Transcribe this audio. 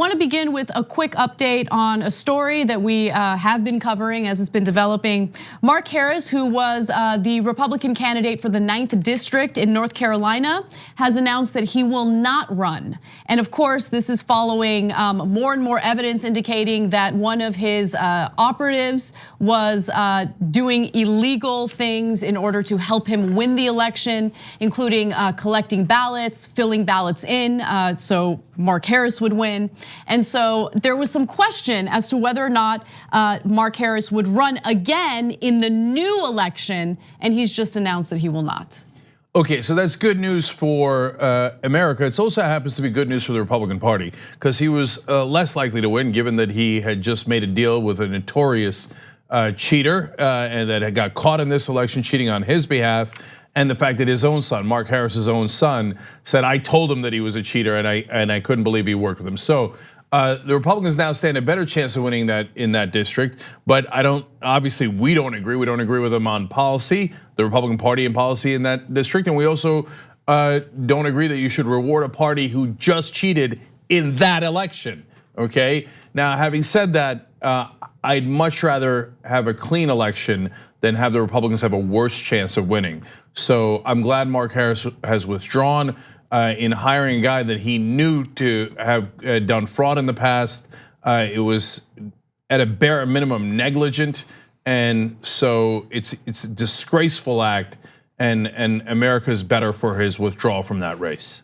I want to begin with a quick update on a story that we have been covering as it's been developing. Mark Harris, who was the Republican candidate for the 9th District in North Carolina, has announced that he will not run. And of course, this is following more and more evidence indicating that one of his operatives was doing illegal things in order to help him win the election, including collecting ballots, filling ballots in, so Mark Harris would win. And so there was some question as to whether or not Mark Harris would run again in the new election, and he's just announced that he will not. Okay, so that's good news for America. It also happens to be good news for the Republican Party because he was less likely to win, given that he had just made a deal with a notorious cheater and that had got caught in this election cheating on his behalf. And the fact that his own son, Mark Harris's own son, said, "I told him that he was a cheater, and I couldn't believe he worked with him." So the Republicans now stand a better chance of winning that in that district. But obviously, we don't agree. We don't agree with them on policy, the Republican Party and policy in that district, and we also don't agree that you should reward a party who just cheated in that election. Okay. Now, having said that, I'd much rather have a clean election than have the Republicans have a worse chance of winning. So I'm glad Mark Harris has withdrawn in hiring a guy that he knew to have done fraud in the past. It was at a bare minimum negligent, and so it's a disgraceful act, and America's better for his withdrawal from that race.